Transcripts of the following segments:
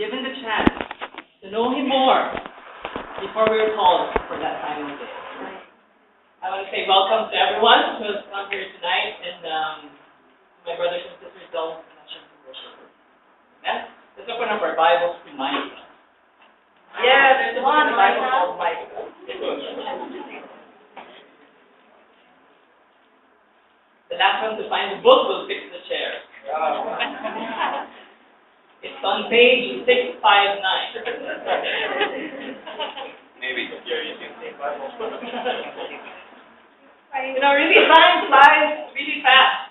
given the chance to know Him more before we were called for that final day. I want to say welcome to everyone who has come here tonight, and my brothers and sisters don't mention to worship. Amen? Let's open up our Bibles to Micah. Yeah, there's a one Bible called Micah. The last one to find the book will fix the chair. It's on page 659. Maybe you're using the Bible. Really time flies really fast.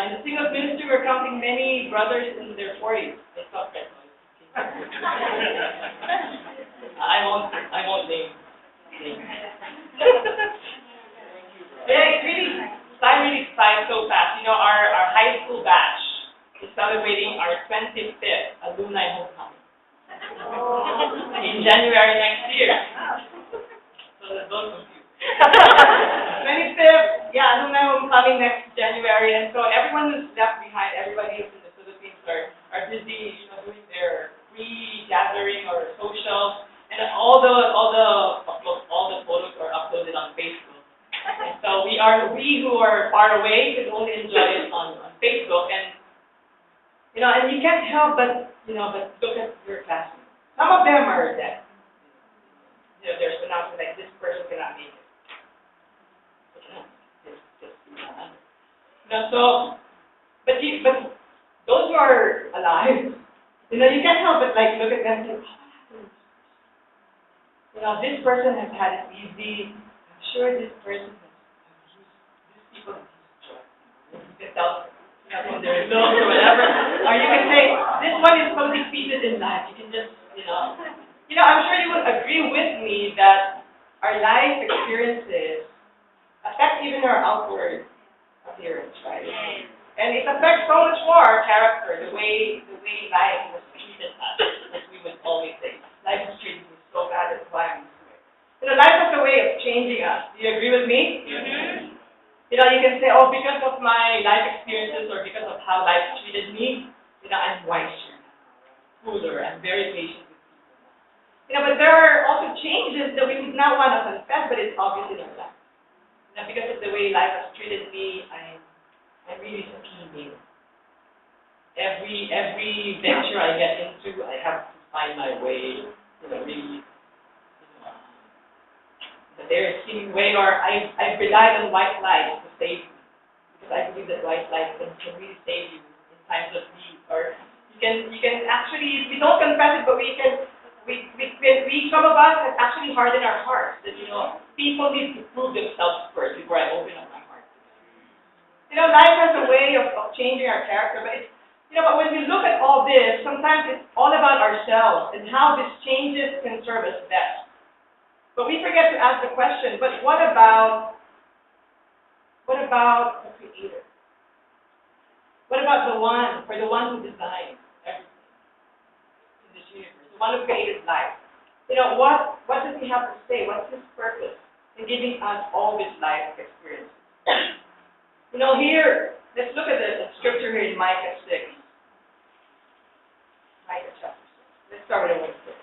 In the singles ministry, we're counting many brothers in their 40s. I stopped that noise. I won't name. Yeah, time really flies so fast. Our high school batch is celebrating our 25th alumni homecoming in January next year. So don't confuse. 25th, alumni homecoming next January, and so everyone who's left behind, everybody who's in the Philippines are busy, doing their pre-gathering or social, and all the photos are uploaded on Facebook. And so we who are far away could only enjoy it on Facebook, and and you can't help but look at your classmates. Some of them are dead. There's announcement like this person cannot make it. But those who are alive, you can't help but look at them and say, this person has had it easy. I'm sure this person has used these people have used drugs. You can tell from their results or whatever. Or you can say, this one is so defeated in life. You can just, I'm sure you would agree with me that our life experiences affect even our outward appearance, right? And it affects so much more our character, the way life was treated us, as we would always say. Life was treated me so bad, that's why I'm this way. Life has a way of changing us. Do you agree with me? Mm-hmm. You can say, because of my life experiences or because of how life treated me, I'm wiser, cooler, I'm very patient with people. But there are also changes that we would not want to confess, but it's obvious in our life. Because of the way life has treated me, I'm really scheming. Every venture I get into, I have to find my way, really. But there is scheming way, or I've relied on white lies to save me. Because I believe that white lies can really save you in times of need. Or you can actually, we don't confess it, but some of us have actually hardened our hearts. That, people need to prove themselves first before I open up my heart. Life has a way of changing our character, but but when we look at all this, sometimes it's all about ourselves and how these changes can serve us best. But we forget to ask the question, but what about the Creator? What about the one who designed everything in this universe, the one who created life? What does He have to say? What's His purpose in giving us all this life experience? Here, let's look at the scripture here in Micah 6. Micah chapter 6. Let's start with verse 6.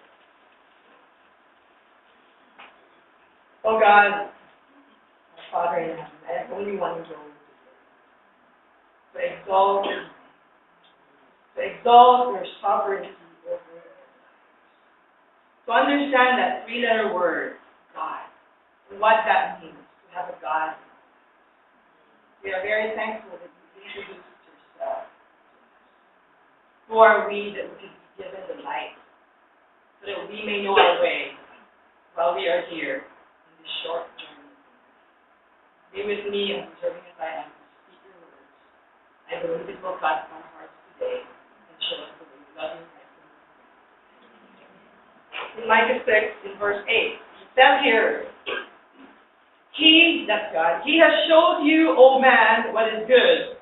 Oh God, our Father in heaven, I have only one goal to exalt your sovereignty over us. To understand that three-letter word, God, and what that means, to have a God. We are very thankful that you introduced yourself. Who are we that we can be given the light, so that we may know our way while we are here in this short journey? Be with me and serving as I am to speak your words. I believe it will touch our hearts today and show us the way we love you. In Micah 6, in verse 8, it says here, He, that's God, He has showed you, O man, what is good.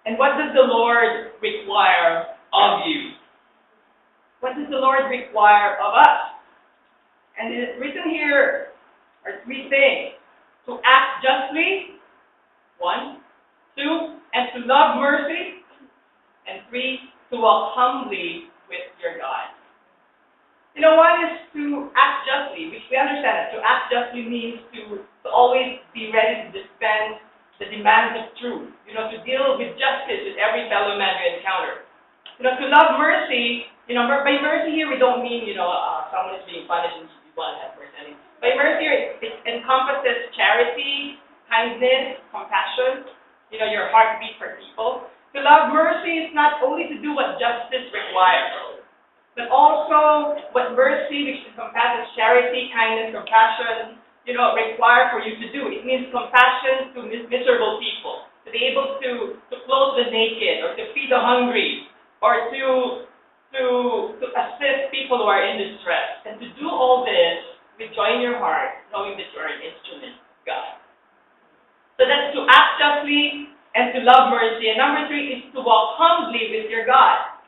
And what does the Lord require of you? What does the Lord require of us? And it is written here are three things. To act justly, 1, 2, and to love mercy, and 3, to walk humbly with your God. One is to act justly, which we understand that. To act justly means to always be ready to dispense the demands of truth. To deal with justice with every fellow man you encounter. To love mercy, by mercy here we don't mean, someone is being punished and you want to have mercy. By mercy here, it encompasses charity, kindness, compassion, your heartbeat for people. To love mercy is not only to do what justice requires, but also what mercy, which encompasses charity, kindness, compassion, require for you to do. It means compassion to miserable people, to be able to clothe the naked, or to feed the hungry, or to assist people who are in distress. And to do all this with joy in your heart, knowing that you are an instrument of God. So that's to act justly and to love mercy. And number 3 is to walk humbly with your God.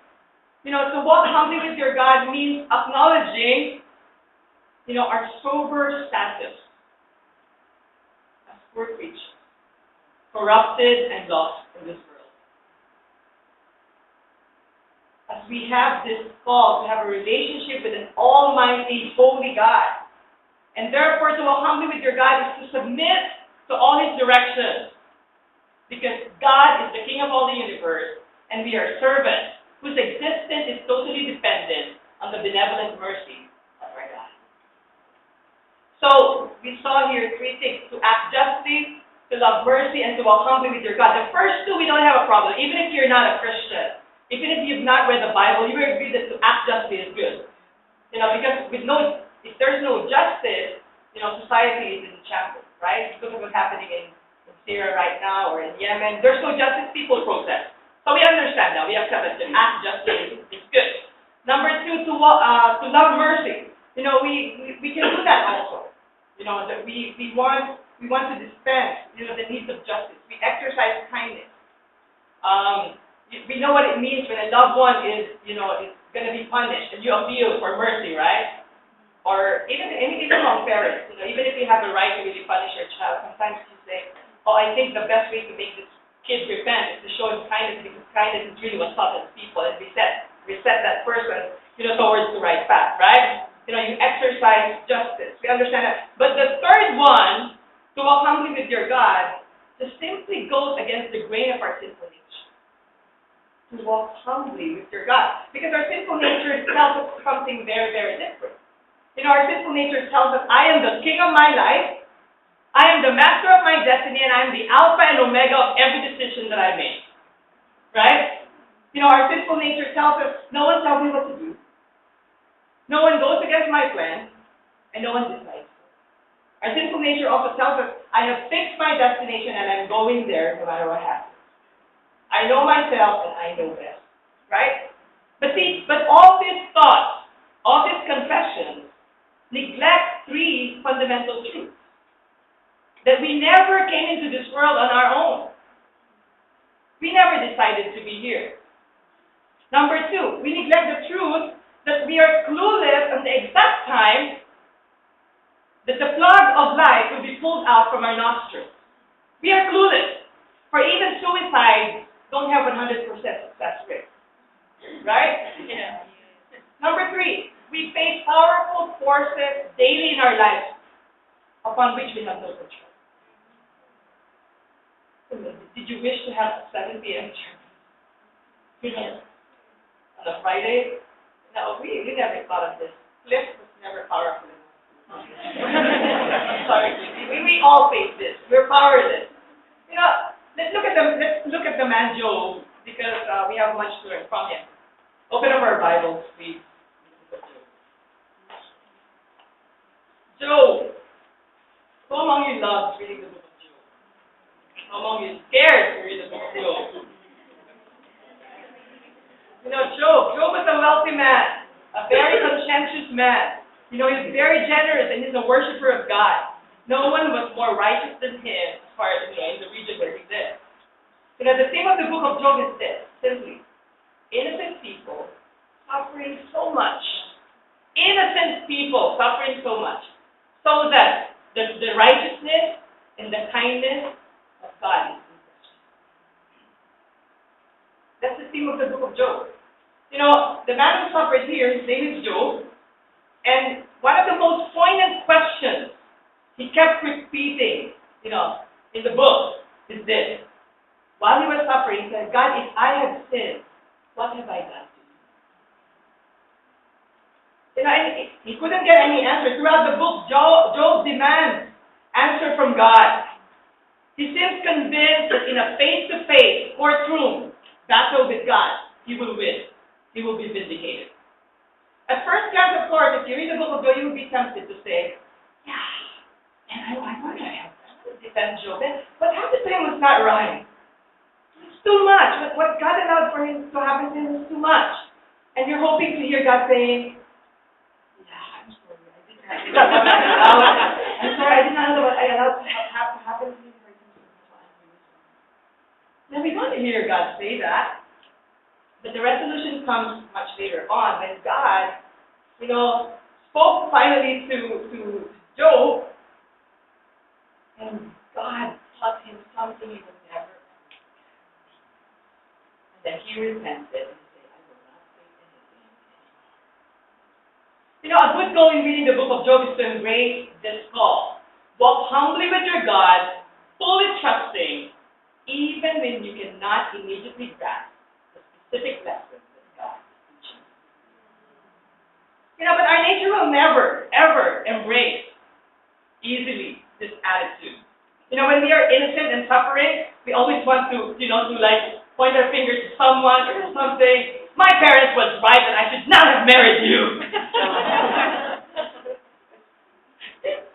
To walk humbly with your God means acknowledging, our sober status as poor creatures, corrupted and lost in this world. As we have this call to have a relationship with an almighty, holy God. And therefore, to walk humbly with your God is to submit to all His directions. Because God is the King of all the universe, and we are servants whose existence is totally dependent on the benevolent mercy of our God. So, we saw here 3 things: to act justly, to love mercy, and to walk humbly with your God. The first 2, we don't have a problem. Even if you're not a Christian, even if you've not read the Bible, you will agree that to act justly is good. Because if there's no justice, society is in shambles, right? Look at what's happening in Syria right now, or in Yemen. There's no justice, people protest. So we understand that. We accept that to act justly is good. Number 2, to love mercy. We can do that also. That we want to dispense, the needs of justice. We exercise kindness. We know what it means when a loved one is going to be punished, and you appeal for mercy, right? Or even among parents, even if you have a right to really punish your child, sometimes you say, I think the best way to make this kid repent is to show him kindness, because kindness is really what touches people, and reset that person, towards the right path, right? You exercise justice. We understand that. But the third one, to walk humbly with your God, just simply goes against the grain of our sinful nature. To walk humbly with your God. Because our sinful nature tells us something very, very different. Our sinful nature tells us, I am the king of my life, I am the master of my destiny, and I am the alpha and omega of every decision that I make. Right? Our sinful nature tells us, no one tells me what to do. No one goes against my plan, and no one decides. Our sinful nature also tells us, I have fixed my destination, and I'm going there no matter what happens. I know myself, and I know best. Right? But all these thoughts, all these confessions, neglect 3 fundamental truths. That we never came into this world on our own. We never decided to be here. Number 2, we neglect the truth that we are clueless on the exact time that the plug of life will be pulled out from our nostrils. We are clueless. For even suicides don't have 100% success rate. Right? Yeah. Number 3, we face powerful forces daily in our lives upon which we have no control. Did you wish to have 7 p.m. service? On a Friday? No, we never thought of this. Cliff was never powerful enough. Sorry, we all face this. We're powerless. Let's look at the man Job, because we have much to learn from him. Open up our Bibles, please. Job. Who among you loves reading the book of Job? Who among you is scared to read the book of Job? Job was a wealthy man, a very conscientious man. He was very generous, and he's a worshiper of God. No one was more righteous than him as far as in the region where he lived. The theme of the book of Job is this, simply: innocent people suffering so much. Innocent people suffering so much. So that the righteousness and the kindness of God is in question. That's the theme of the book of Job. The man who suffered here, his name is Job, and one of the most poignant questions he kept repeating, in the book is this. While he was suffering, he said, God, if I have sinned, what have I done? And he couldn't get any answer. Throughout the book, Job demands answer from God. He seems convinced that in a face-to-face courtroom battle with God, he will win. He will be vindicated. At first glance, of course, if you read the book of Job, you will be tempted to say, yeah, and I want to defend Job. What happened to him was not right. It's too much. What God allowed for him to happen to him was too much. And you're hoping to hear God saying, I'm sorry, I didn't know what I allowed to happen to me. Now, we don't hear God say that, but the resolution comes much later on when God, spoke finally to Job, and God taught him something he would never understand. And then he repented and said, I will not say anything anymore. A good goal in reading the book of Job is to embrace this call. Walk humbly with your God, fully trusting, even when you cannot immediately grasp the specific lessons that God is teaching. But our nature will never, ever embrace easily this attitude. When we are innocent and suffering, we always want to point our fingers to someone or something. My parents was right and I should not have married you.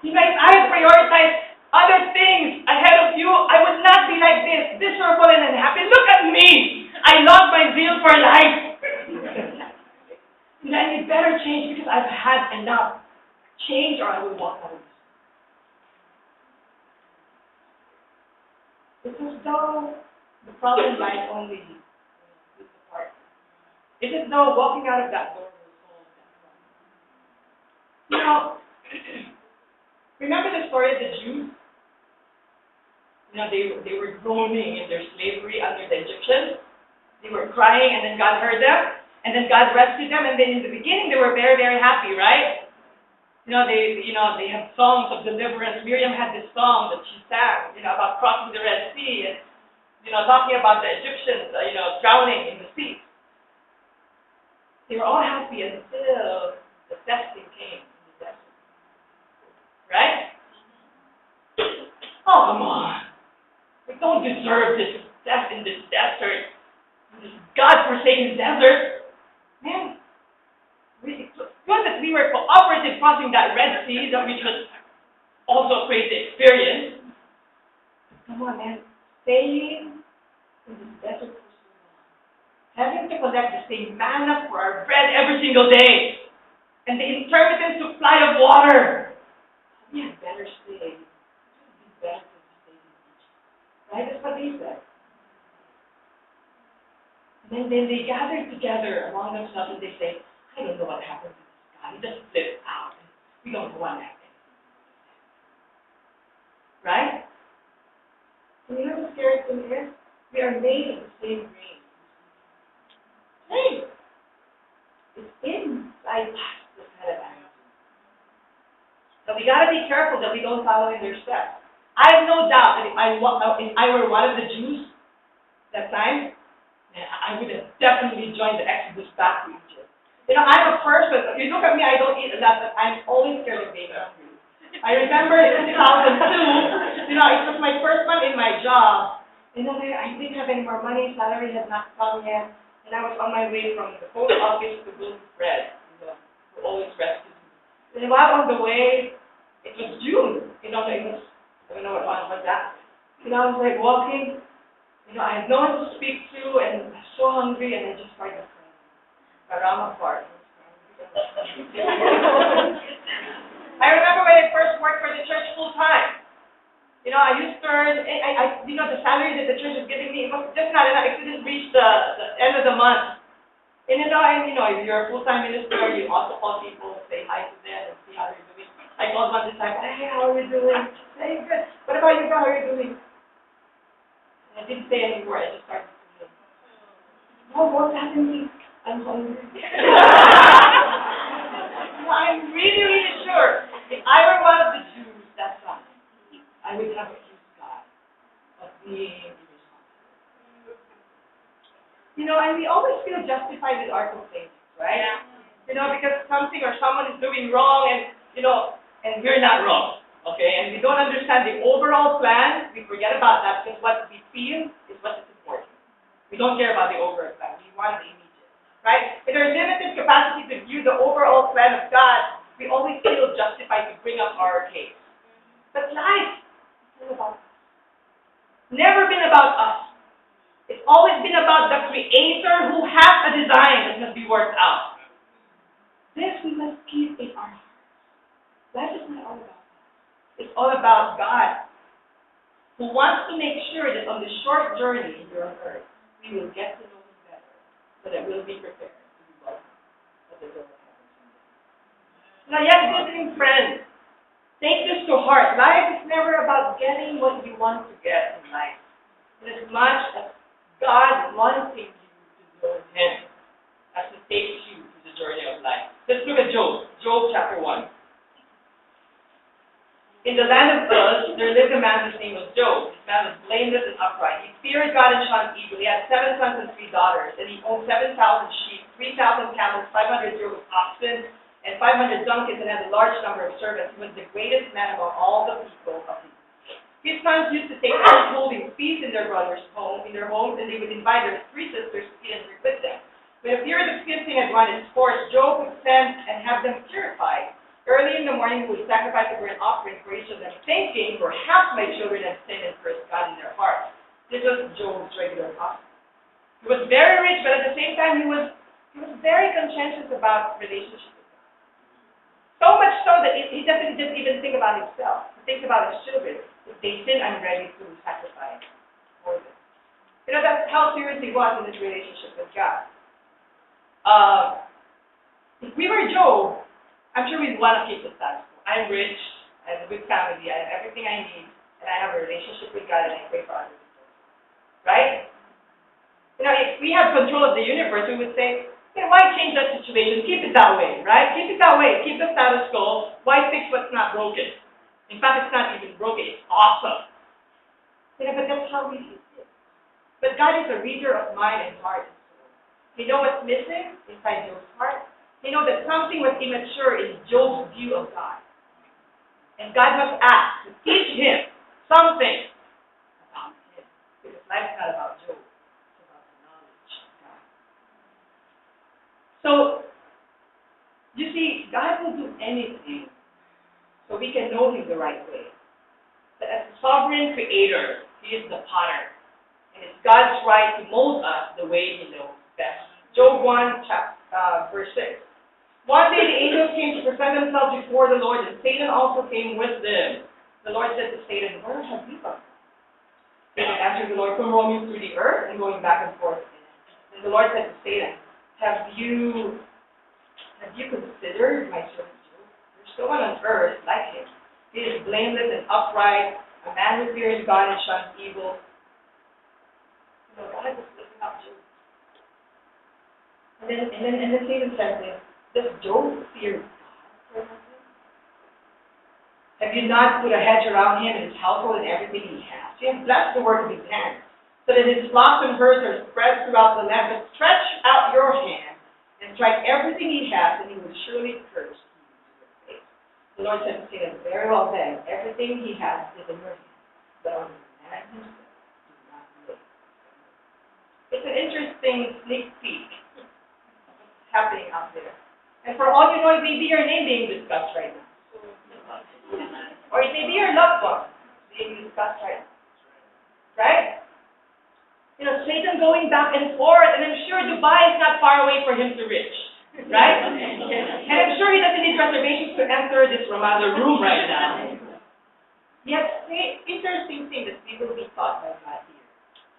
If I had prioritized other things ahead of you, I would not be like this, miserable and unhappy. Look at me! I lost my zeal for life. I need better change because I've had enough. Change or I will walk out of this. It's as though the problem lies only with the heart. It's as though walking out of that door will solve that problem. Remember the story of the Jews? They were groaning in their slavery under the Egyptians. They were crying, and then God heard them, and then God rescued them. And then in the beginning, they were very, very happy, right? They had songs of deliverance. Miriam had this song that she sang, about crossing the Red Sea and talking about the Egyptians, drowning in the sea. They were all happy until the testing came in the desert, right? Oh, come on. We don't deserve this death in this desert, in this God-forsaken desert. Man, it was good that we were cooperative crossing that Red Sea, that we just also create the experience. Come on, man. Staying in this desert for so long, having to collect the same manna for our bread every single day, and the intermittent supply of water. We had better stay. It would be better to stay in Egypt. Right? That's what they said. And then they gathered together among themselves and they say, I don't know what happened to this guy. He just flipped out. We don't know what happened. Right? And you know the scary thing is? We are made of the same grain. Hey! It's inside us, this kind of attitude. So we got to be careful that we don't follow in their steps. I have no doubt that if I were one of the Jews that time, I would have definitely joined the Exodus back to Egypt. I'm a person, if you look at me, I don't eat a lot, but I'm always scared of being hungry. I remember in 2002, it was my first month in my job, and then I didn't have any more money, salary had not come yet, and I was on my way from the post office to go to Fred, who always rescues me. And while on the way, it was June, it was, I don't know what was that. I was like walking, I had no one to speak to, and I was so hungry, and I just started crying. Around part. I remember when I first worked for the church full time. I used to earn, the salary that the church was giving me, it was just not enough. I couldn't reach the end of the month. And if you're a full-time minister, you also call people, say hi to them, and see how they're doing. I called one this time, hey, how are you doing? Hey, good. What about you, how are you doing? And I didn't say any more, I just started to say, no, what's happening? I'm hungry. I'm really, really sure if I were one of the Jews that time, I would have accused God of being irresponsible. And we always feel justified with our complaints, right? Yeah. Because something or someone is doing wrong and we're not wrong, okay? And we don't understand the overall plan, we forget about that because what we feel is what is important. We don't care about the overall plan. We want the immediate, right? In our limited capacity to view the overall plan of God, we always feel justified to bring up our case. But life is all about us. Never been about us. It's always been about the Creator who has a design that must be worked out. This we must keep in our hearts. Life is not all about us. It's all about God, who wants to make sure that on the short journey here on earth, we will get to know Him better, so that we'll be prepared to be welcome at the door of heaven someday. Now, yes, visiting friends, take this to heart. Life is never about getting what you want to get in life. And as much as God wanting you to know Him, as He takes you to the journey of life. Let's look at Job. Job chapter 1. In the land of Uz, there lived a man whose name was Job. This man was blameless and upright. He feared God and shunned evil. He had 7 sons and 3 daughters, and he owned 7,000 sheep, 3,000 camels, 500 yoke of oxen, and 500 donkeys, and had a large number of servants. He was the greatest man among all the people of the earth. His sons used to take turns holding feasts in their brothers' homes, and they would invite their 3 sisters to eat and drink with them. When a period of feasting had run its course, Job would send and have them purified. Early in the morning, he would sacrifice a burnt offering for each of them, thinking, perhaps my children have sinned and cursed God in their hearts. This was Job's regular custom. He was very rich, but at the same time, he was very conscientious about relationships with God. So much so that he doesn't even think about himself. He thinks about his children. If they sin, I'm ready to sacrifice for them. That's how serious he was in his relationship with God. If we were Job, I'm sure we'd want to keep the status quo. I'm rich, I have a good family, I have everything I need, and I have a relationship with God, and I pray for other people. Right? If we have control of the universe, we would say, why change that situation? Keep it that way, right? Keep it that way. Keep the status quo. Why fix what's not broken? In fact, it's not even broken. It's awesome. But that's how we see it. But God is a reader of mind and heart and soul. He knows what's missing inside Job's heart. He knows that something was immature in Job's view of God. And God must ask to teach him something about him. Because life is not about Job. It's about the knowledge of God. So, you see, God will do anything so we can know Him the right way. But as the sovereign Creator, He is the potter. And it's God's right to mold us the way He knows best. Job 1, verse 6. One day the angels came to present themselves before the Lord, and Satan also came with them. The Lord said to Satan, where have you come from? Satan answered the Lord, from roaming through the earth and going back and forth. And the Lord said to Satan, have you considered my servant Job? There's no one on earth like him. He is blameless and upright, a man who fears God and shuns evil. God was lifting up Job. And then Satan said this, does Job fear God? Have you not put a hedge around him and his household and everything he has? You have blessed the work of his hands, so that his flocks and herds are spread throughout the land. But stretch out your hand and strike everything he has, and he will surely curse you to your face. The Lord said to Satan, very well then, everything he has is in your hand, but on the man himself, do not lay. It's an interesting sneak peek of what's happening out there. And for all you know, it may be your name being discussed right now. Or it may be your loved one being discussed right now. Right? Satan going back and forth, and I'm sure Dubai is not far away for him to reach. Right? And I'm sure he doesn't need reservations to enter this Ramada room right now. Yet, interesting thing that we will be taught by God here.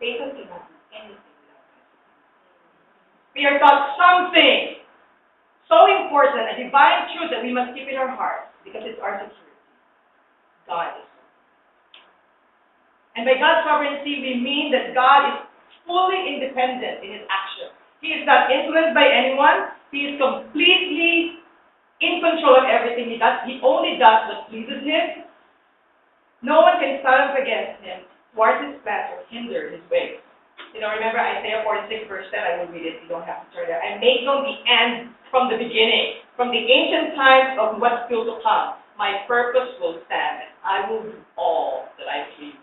Satan cannot do anything without God. We are taught something so important, a divine truth that we must keep in our hearts, because it's our security. God is. And by God's sovereignty, we mean that God is fully independent in His actions. He is not influenced by anyone. He is completely in control of everything he does. He only does what pleases him. No one can stand up against him, thwart his plans, or hinder his ways. Remember Isaiah 46, verse 10, I will read it, you don't have to turn there. I make known the end from the beginning, from the ancient times of what's still to come. My purpose will stand, and I will do all that I please.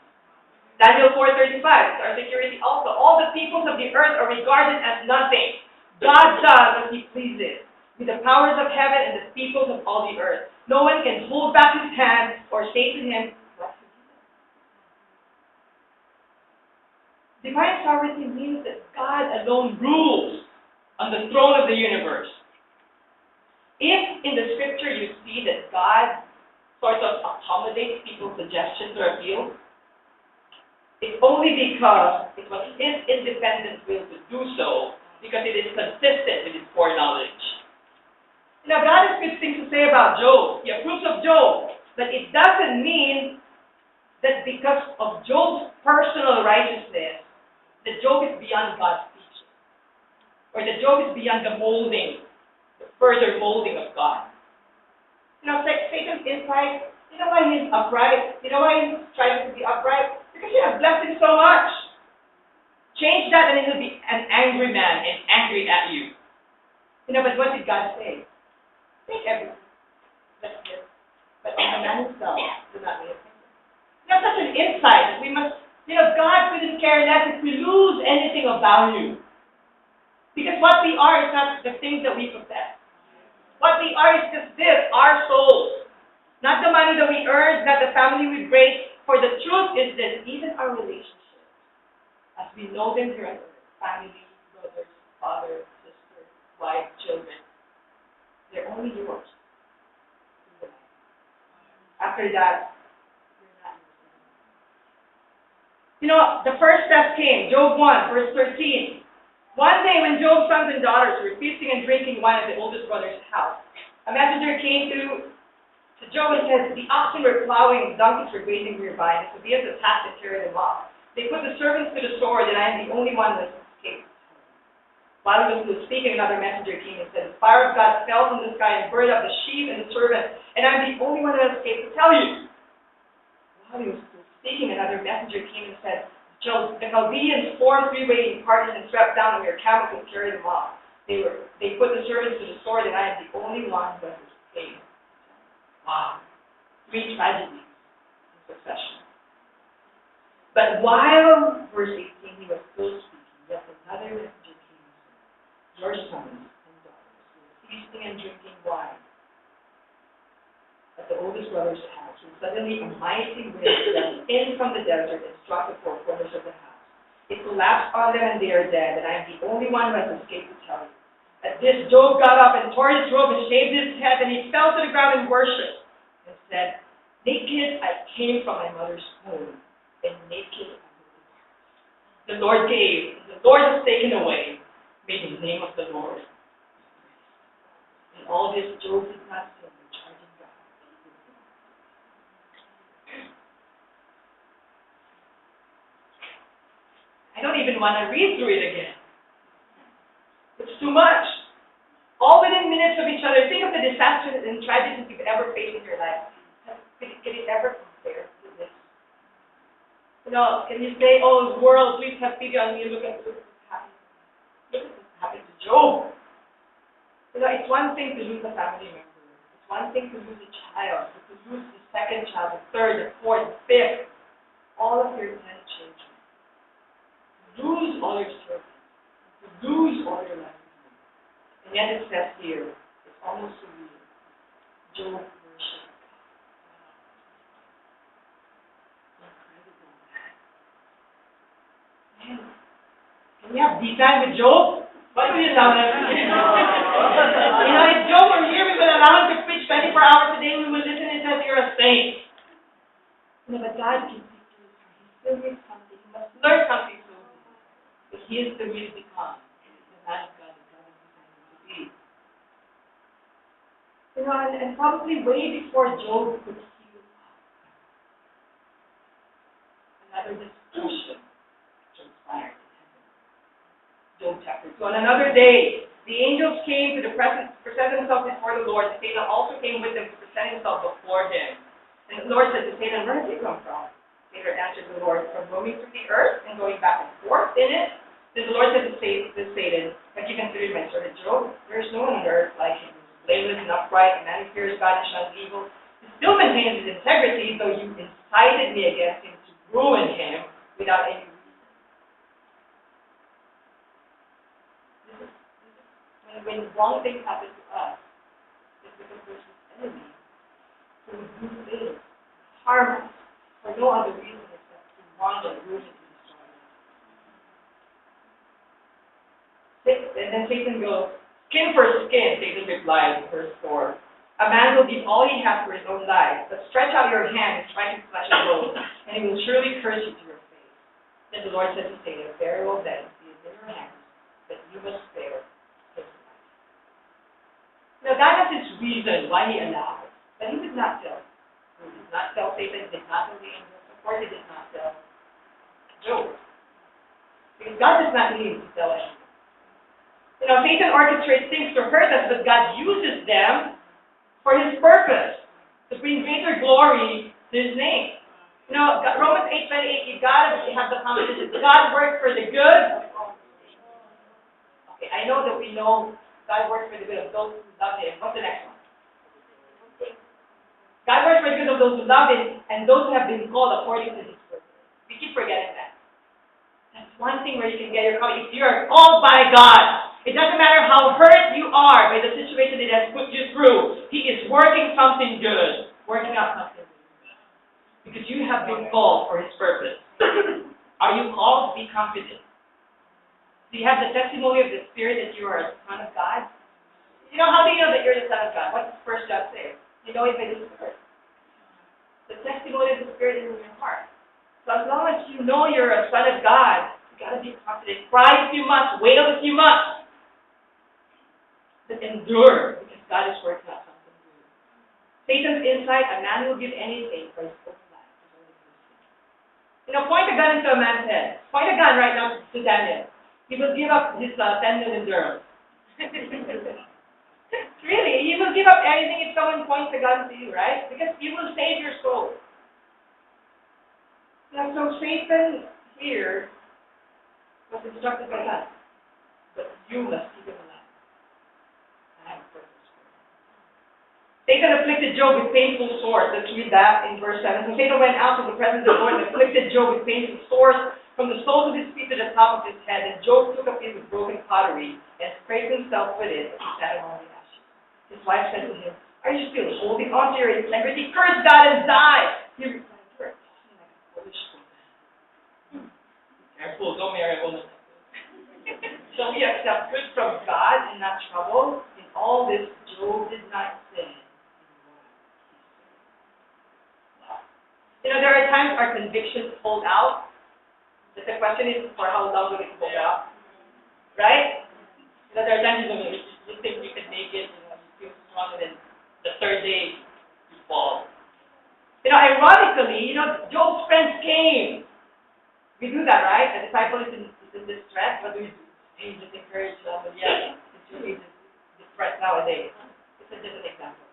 Daniel 4:35, it's our security also. All the peoples of the earth are regarded as nothing. God does as he pleases, with the powers of heaven and the peoples of all the earth. No one can hold back his hand or say to him, what to do. Divine sovereignty means that God alone rules on the throne of the universe. If in the scripture you see that God sort of accommodates people's suggestions or appeals, it's only because it was his independent will to do so, because it is consistent with his foreknowledge. God has good things to say about Job. He approves of Job, but it doesn't mean that because of Job's personal righteousness, that Job is beyond God's teaching, or that Job is beyond the molding, the further molding of God. Satan's insight, you know why he's upright? You know why he's striving to be upright? Because you have blessed him so much. Change that and he'll be an angry man and angry at you. But what did God say? Take everything. That's it. But on the man himself, do not lay a finger. Such an insight that we must, God couldn't care less if we lose anything of value. Because what we are is not the things that we possess. What we are is just this, our souls. Not the money that we earn, not the family we break. For the truth is that even our relationships, as we know them here on earth, family, brothers, father, sister, wife, children, they're only yours. After that, you're not yours. The first test came, Job 1, verse 13. One day when Job's sons and daughters were feasting and drinking wine at the oldest brother's house, a messenger came to Job and said, the oxen were plowing, the donkeys were grazing nearby, and Tobias attacked and carried them off. They put the servants to the sword, and I am the only one that escaped. While he was speaking, another messenger came and said, the fire of God fell from the sky and burned up the sheep and the servants, and I am the only one that escaped to tell you. While he was still speaking, another messenger came and said, Job, the Chaldeans formed three-way parties and swept down on your camels and carried them off. They put the servants to the sword, and I am the only one who has escaped. Wow. 3 tragedies in succession. But while, verse 18, he was still speaking, yet another messenger came and said, your sons and daughters were feasting and drinking wine at the oldest brother's house, and suddenly a mighty wind swept in from the desert and struck the four corners of the house. It collapsed on them and they are dead, and I am the only one who has escaped to tell you. At this, Job got up and tore his robe and shaved his head, and he fell to the ground and worshipped, and said, naked I came from my mother's womb, and naked I will depart. The Lord gave, and the Lord has taken away. May the name of the Lord. In all this, Job did not sin by charging God. I don't even want to read through it again. It's too much. All within minutes of each other. Think of the disasters and tragedies you've ever faced in your life. Can it ever compare to this? Can you say, oh, world, please have pity on me. Look at what's happened. Look at what's happened to Job. It's one thing to lose a family member. It's one thing to lose a child, but to lose the second child, the third, the fourth, the fifth, all of your 10 children. To lose all your servants. To lose all your life. And yet it says here, it's almost surreal. Job worshiped God. Incredible. Man, can we have deep time with Job? What do you tell them? If Job were here, we would allow him to preach 24 hours a day. We would listen and say, you're a saint. But God can speak to his heart. He still needs something. He must learn something from him. But he is the real become. The man of God that God has designed him to be. And probably way before Job could heal another destruction transpired in heaven. Job chapter 2. On another day, the angels came to present themselves before the Lord. Satan also came with them to present himself before him. And the Lord said to Satan, where did you come from? Satan answered the Lord, from roaming through the earth and going back and forth in it. Then the Lord said to Satan, have you considered my servant Job? There is no one on earth like him, blameless and upright, a man who fears God and shuns evil. He still maintains his integrity, though you incited me against him to ruin him without any reason. This is when wrong things happen to us, it's because there's this enemy who would do things, harm us, for no other reason except to want and ruin and destroy us. And then Satan goes, skin for skin, Satan replied, verse 4. A man will give all he has for his own life, but stretch out your hand and strike his flesh and bone, and he will surely curse you to your face. Then the Lord said to Satan, very well then, he is in your hands, but you must spare his life. Now God has his reason why he allowed it, but he did not tell. He did not tell Satan, he did not tell the angels, of course he did not tell Job. Because God does not need to tell anyone. Satan orchestrates things to hurt us, but God uses them for his purpose, to bring greater glory to his name. Romans 8:28, you gotta have the confidence that God works for the good. Okay, I know that we know God works for the good of those who love him. What's the next one? God works for the good of those who love him and those who have been called according to his purpose. We keep forgetting that. That's one thing where you can get your call. If you are called by God, it doesn't matter how hurt you are by the situation that has put you through. He is working something good, working out something good. Because you have been called for his purpose. Are you called? Be confident. Do you have the testimony of the Spirit that you are a son of God? How do you know that you're the son of God? What does 1 John say? You know it by the Spirit. The testimony of the Spirit is in your heart. So as long as you know you're a son of God, you got to be confident. Cry if you must. Wail if you must. But endure, because God is working out something good. Satan's insight, a man will give anything for his own life. Point a gun into a man's head. Point a gun right now to Daniel. He will give up his 10 million dirhams. Really, he will give up anything if someone points a gun to you, right? Because you will save your soul. So Satan here was instructed by God. But you must keep him alive. Satan afflicted Job with painful sores. Let's read that in verse 7. So Satan went out of the presence of the Lord and afflicted Job with painful sores from the soles of his feet to the top of his head. And Job took a piece of broken pottery and scraped himself with it and sat among the ashes. His wife said to him, are you still holding on to your integrity? Curse God and die. He replied, you're talking like a foolish woman. Careful, don't marry a woman. Shall we accept good from God and not trouble? In all this, Job did not sin. There are times our convictions hold out. But the question is, for how long will it hold out? Right? There are times when you think you can make it, you feel strong, and then the third day, you fall. Ironically, Job's friends came. We do that, right? The disciple is in distress. What do we do? We just encourage them. But yeah, it's really distress nowadays. It's just an example.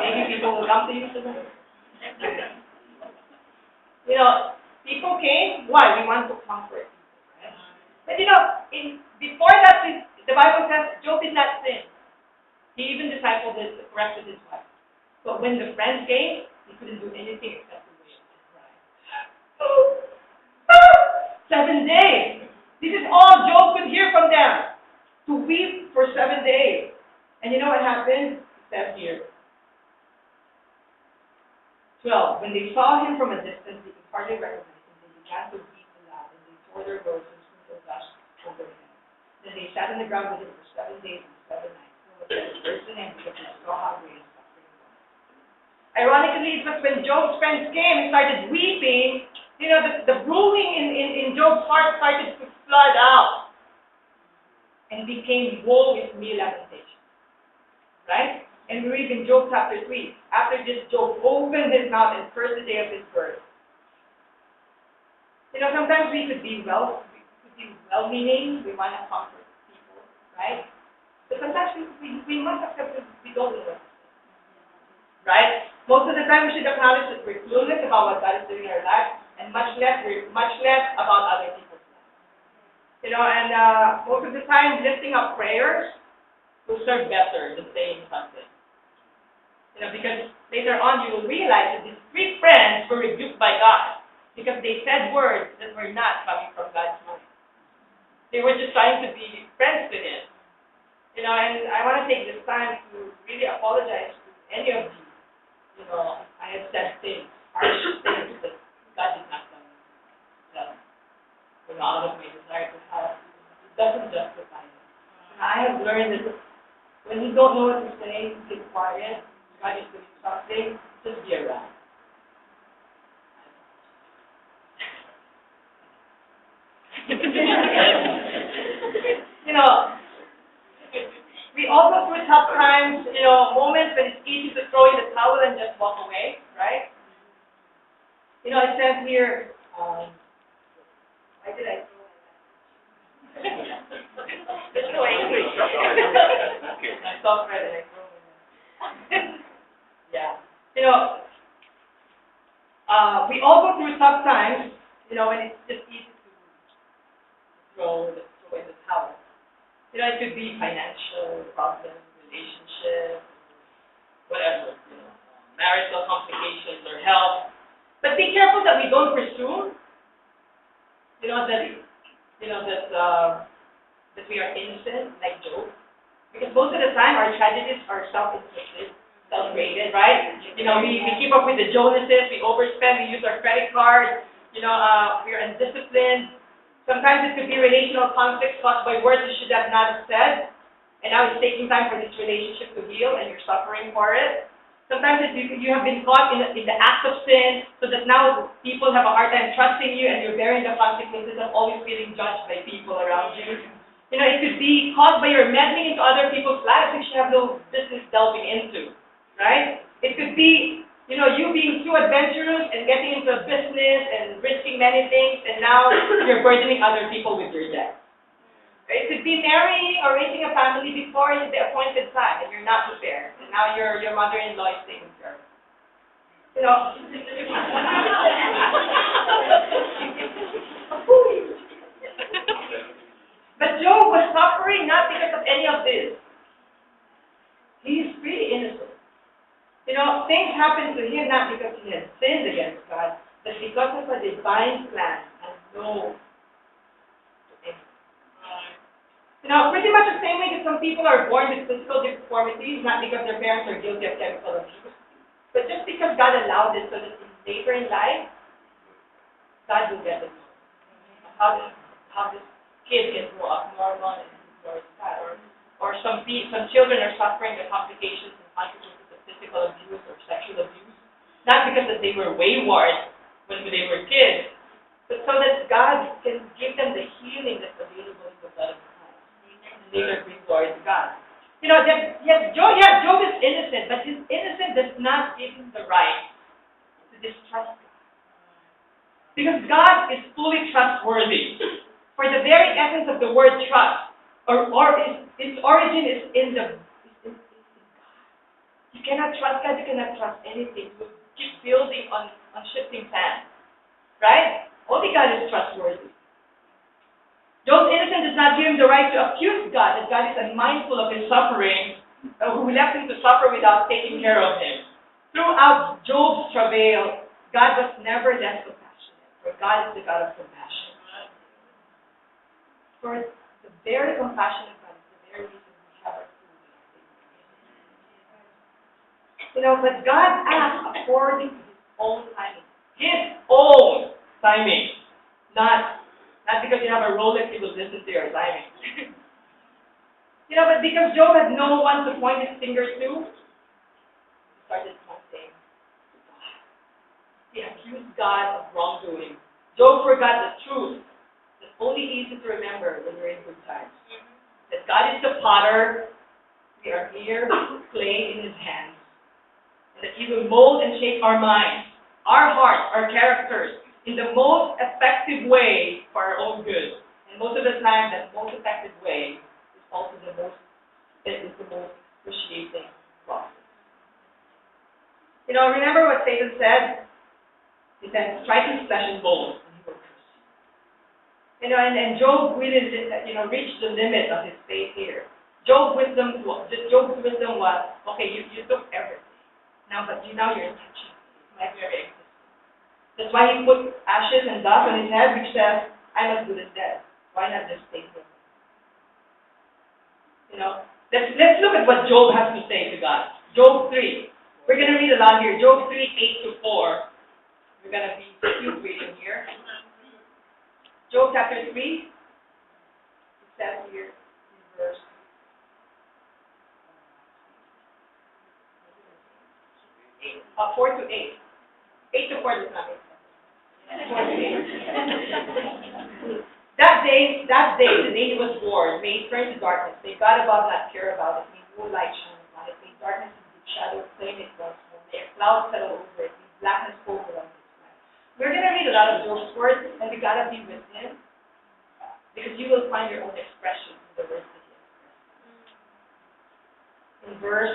Maybe people will come to you today. People came. Why? We want to comfort people, right? But before that, the Bible says Job did not sin. He even corrected his wife. But when the friends came, he couldn't do anything except to wait and cry. 7 days. This is all Job could hear from them. To weep for 7 days. And you know what happened? It says here. 12. When they saw him from a distance, they could hardly recognize him. They began to weep aloud, and they tore their robes and sprinkled dust over him. Then they sat on the ground with him for 7 days and 7 nights. Because they saw how great his suffering was. Ironically, it was when Job's friends came and started weeping, the brewing in Job's heart started to flood out and became woe with me lamentation. Right? And we read in Job chapter 3, after this, Job opened his mouth and cursed the day of his birth. Sometimes we could be be well-meaning, we want to comfort people, right? But sometimes we must accept that we don't know what to say, right? Most of the time we should acknowledge that we're clueless about what God is doing in our life, and much less about other people's lives. And most of the time lifting up prayers will serve better than saying something. Because later on you will realize that these 3 friends were rebuked by God because they said words that were not coming from God's mind. They were just trying to be friends with Him. And I want to take this time to really apologize to any of you. I have said things, harsh things that God did not tell me. Out of my desire to help. It doesn't justify it. I have learned that when you don't know what to say, keep quiet. God is doing something, just be around. We all go through tough times, moments when it's easy to throw in the towel and just walk away, right? It says here, why did I throw in that? It's so angry. I saw Fred and I threw him in. Yeah. We all go through tough times, when it's just easy to throw in the towel. It could be financial problems, relationships, whatever, marital complications or health. But be careful that we don't presume, that we are innocent, like Job. Because most of the time our tragedies are self-inflicted, self-rated, right? We keep up with the Jonases, we overspend, we use our credit cards, we are undisciplined. Sometimes it could be relational conflicts caused by words you should have not said, and now it's taking time for this relationship to heal, and you're suffering for it. Sometimes you have been caught in the act of sin, so that now people have a hard time trusting you, and you're bearing the consequences of always feeling judged by people around you. It could be caused by your meddling into other people's lives which you have no business delving into, right? It could be, you being too adventurous and getting into a business and risking many things, and now you're burdening other people with your debt. It could be marrying or raising a family before the appointed time, and you're not prepared, and now your mother-in-law is taking care of it. But Job was suffering not because of any of this. He's pretty innocent. Things happened to him not because he had sinned against God, but because of a divine plan and no. Pretty much the same way that some people are born with physical deformities, not because their parents are guilty of chemical abuse, but just because God allowed it so that later in life, God will get it. How this kid can grow up normal and ignore that. Or some children are suffering the complications and consequences of physical abuse or sexual abuse, not because that they were wayward when they were kids, but so that God can give them the healing that's available in the blood of Christ. And later bring glory to God. Job is innocent, but his innocence does not give him the right to distrust God. Because God is fully trustworthy. For the very essence of the word trust, or its origin is in God. You cannot trust God, you cannot trust anything. You keep building on shifting sands. Right? Only God is trustworthy. Job's innocence does not give him the right to accuse God, that God is unmindful of his suffering, who left him to suffer without taking care of him. Throughout Job's travail, God was never less compassionate, for God is the God of compassion. For the very compassionate God is the very reason we have our food and our But God acts according to His own timing. His own timing. Not because you have a Rolex, He will listen to your timing. But because Job had no one to point his finger to, he started pointing to God. He accused God of wrongdoing. Job forgot the truth. It's only easy to remember when we're in good times. That God is the potter, we are mere clay in His hands. And that He will mold and shape our minds, our hearts, our characters, in the most effective way for our own good. And most of the time, the most effective way is also the most appreciating process. Remember what Satan said? He said, strike his flesh and bones, and he will curse you. And Job really, reached the limit of his faith here. Job's wisdom was, okay, you took everything. Now you're touching my very existence. That's why he put ashes and dust on his head, which says, I'm as good as dead. Why not just stay here? Let's look at what Job has to say to God. Job 3. We're going to read a lot here. Job 3, 8 to 4. We're going to be cute reading here. Job chapter 3. It says here in verse 4 to 8. 8 to 4 does not make sense. 4 to 8. That day, the day he was born, may it turn to darkness. May God above not care about it. May no light shine upon it. May darkness and deep shadow claim it once more. May a cloud settle over it. May blackness cover on its light. We're going to read a lot of Job's words, and we got to be with him, because you will find your own expression in the words that he expressed. In verse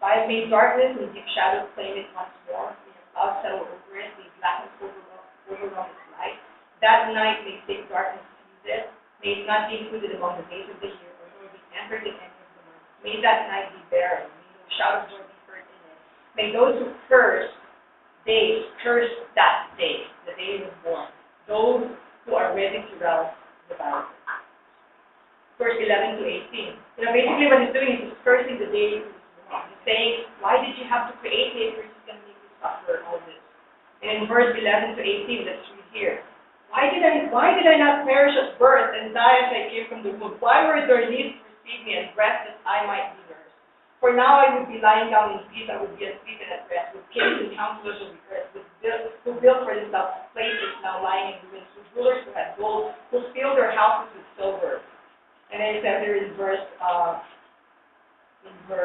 5, may darkness and deep shadow claim it once more. May a cloud settle over it. May blackness overwhelm its light. That night may thick darkness seize it. May it not be included among the days of the year, or nor be entered in any of the months. May that night be barren. May no shout of joy be heard in it. May those who curse days curse that day, the day he was born. Those who are ready to rouse the battle. Verse 11 to 18. Basically what he's doing is he's cursing the day he was born. He's saying, why did you have to create me if you're just going to make me suffer all this? And in verse 11 to 18, let's read here. Why did I not perish at birth and die as I came from the womb? Why were there knees to receive me and breasts that I might be nursed? For now I would be lying down in peace, I would be asleep and at rest, with kings and counselors of the earth, who built for themselves places now lying in ruins, with rulers who had gold, who filled their houses with silver. And then it says there in verse 23,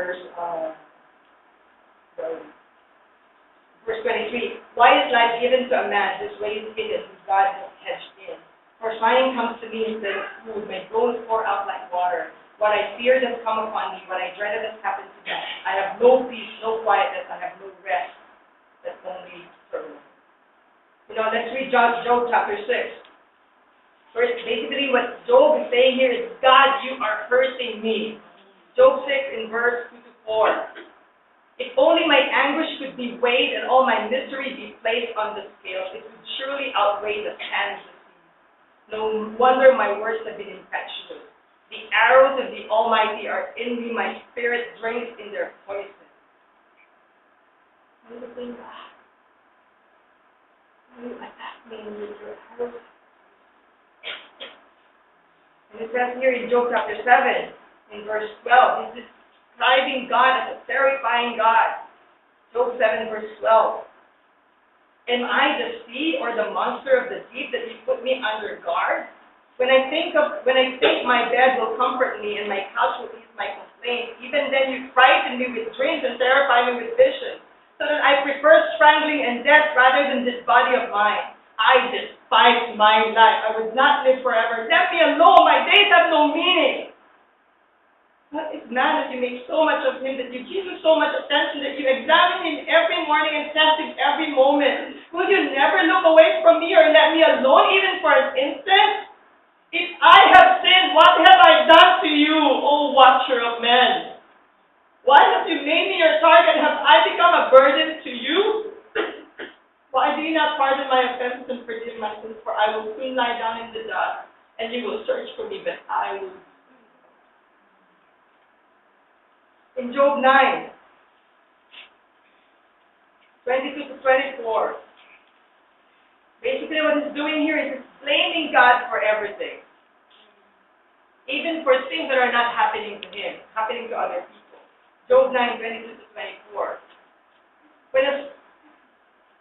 why is life given to a man this way is hidden, whose God has hedged in? For sighing comes to me instead of food, my bones pour out like water. What I feared has come upon me, what I dreaded has happened to me. I have no peace, no quietness, I have no rest, that's only turmoil. Let's read Job chapter 6. First, basically what Job is saying here is, God, you are hurting me. Job 6 in verse 2 to 4. If only my anguish could be weighed and all my misery be placed on the scales, it would surely outweigh the sands of the sea. No wonder my words have been impetuous. The arrows of the Almighty are in me, my spirit drinks in their poison. You attack me with your arrows. And it says here in Job chapter 7, in verse 12, he's describing God as a terrifying God. Job 7 verse 12. Am I the sea or the monster of the deep that you put me under guard? When I think my bed will comfort me and my couch will ease my complaint, even then you frighten me with dreams and terrify me with visions, so that I prefer strangling and death rather than this body of mine. I despise my life. I would not live forever. Let me alone. My days have no meaning. What is man that you make so much of him, that you give him so much attention, that you examine him every morning and test him every moment? Will you never look away from me or let me alone even for an instant? If I have sinned, what have I done to you, O watcher of men? Why have you made me your target? Have I become a burden to you? Why do you not pardon my offenses and forgive my sins? For I will soon lie down in the dust, and you will search for me, but I will. In Job 9, 22 to 24, basically what he's doing here is he's blaming God for everything. Even for things that are not happening to him, happening to other people. Job 9, 22 to 24. When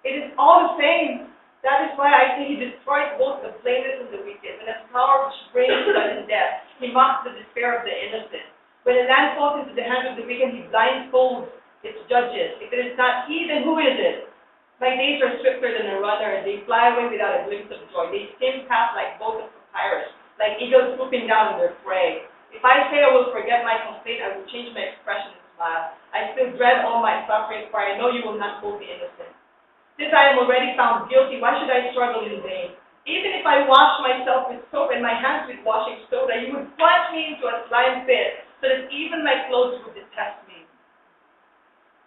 it is all the same. That is why I think he destroys both the blameless and the wicked. When a power brings sudden death, he mocks the despair of the innocent. When a land falls into the hands of the wicked, he blindfolds its judges. If it is not he, then who is it? My days are swifter than a runner. They fly away without a glimpse of joy. They skim past like boats of papyrus. like eagles swooping down on their prey. If I say I will forget my complaint, I will change my expression and smile. I still dread all my suffering, for I know you will not hold me innocent. Since I am already found guilty, why should I struggle in vain? Even if I wash myself with soap and my hands with washing soda, you would plunge me into a slime pit, so that even my clothes would detest me.